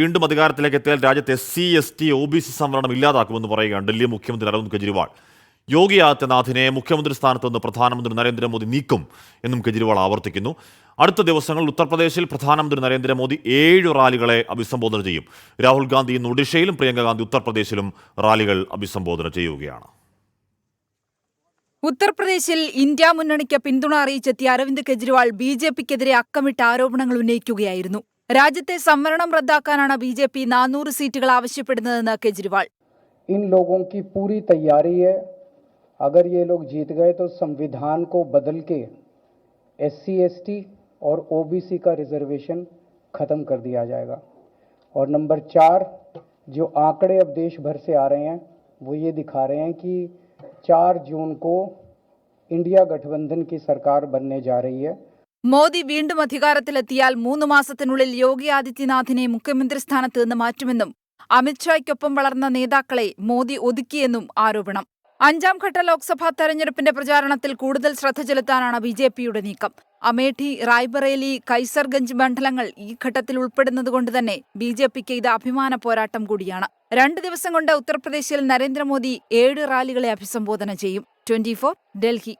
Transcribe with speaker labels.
Speaker 1: വീണ്ടും അധികാരത്തിലേക്ക് എത്തിയാൽ രാജ്യത്തെ SC, ST, OBC സംവരണം ഇല്ലാതാക്കുമെന്ന് പറയുകയാണ് ഡൽഹി മുഖ്യമന്ത്രി അരവിന്ദ് കെജ്രിവാൾ. യോഗി ആദിത്യനാഥിനെ മുഖ്യമന്ത്രി സ്ഥാനത്ത് നിന്ന് പ്രധാനമന്ത്രി നരേന്ദ്രമോദി നീക്കും എന്നും കെജ്രിവാൾ ആവർത്തിക്കുന്നു. അടുത്ത ദിവസങ്ങളിൽ ഉത്തർപ്രദേശിൽ പ്രധാനമന്ത്രി നരേന്ദ്രമോദി 7 റാലികളെ അഭിസംബോധന ചെയ്യും. രാഹുൽ ഗാന്ധി ഇന്ന് ഒഡീഷയിലും പ്രിയങ്ക ഗാന്ധി ഉത്തർപ്രദേശിലും റാലികൾ അഭിസംബോധന ചെയ്യുകയാണ്.
Speaker 2: ഉത്തർപ്രദേശിൽ ഇന്ത്യ മുന്നണിക്ക് പിന്തുണ അറിയിച്ചെത്തിയ അരവിന്ദ് കെജ്രിവാൾ BJPക്കെതിരെ അക്കമിട്ട ആരോപണങ്ങൾ ഉന്നയിക്കുകയായിരുന്നു. രാജ്യത്തെ സംവരണം റദ്ദാക്കാനാണ് BJP 400 സീറ്റുകൾ ആവശ്യപ്പെടുന്നതെന്ന് കെജ്രിവാൾ.
Speaker 3: इन लोगों की पूरी तैयारी है. अगर ये लोग जीत गए तो संविधान को बदल के SC, ST और OBC का रिजर्वेशन खत्म कर दिया जाएगा. और नंबर 4, जो आंकड़े अब देश भर से आ रहे हैं वो ये दिखा रहे हैं कि 4 जून को इंडिया गठबंधन की सरकार बनने जा रही है.
Speaker 2: മോദി വീണ്ടും അധികാരത്തിലെത്തിയാൽ 3 മാസത്തിനുള്ളിൽ യോഗി ആദിത്യനാഥിനെ മുഖ്യമന്ത്രി സ്ഥാനത്ത് നിന്ന് മാറ്റുമെന്നും അമിത്ഷായ്ക്കൊപ്പം വളർന്ന നേതാക്കളെ മോദി ഒതുക്കിയെന്നും ആരോപണം. 5ാം ഘട്ട ലോക്സഭാ തെരഞ്ഞെടുപ്പിന്റെ പ്രചാരണത്തിൽ കൂടുതൽ ശ്രദ്ധ ചെലുത്താനാണ് BJPയുടെ നീക്കം. അമേഠി, റായ്ബറേലി, കൈസർഗഞ്ച് മണ്ഡലങ്ങൾ ഈ ഘട്ടത്തിൽ ഉൾപ്പെടുന്നതുകൊണ്ട് തന്നെ BJPക്ക് ഇത് അഭിമാന പോരാട്ടം കൂടിയാണ്. 2 ദിവസം കൊണ്ട് ഉത്തർപ്രദേശിൽ നരേന്ദ്രമോദി 7 റാലികളെ അഭിസംബോധന ചെയ്യും. 24 ഡൽഹി.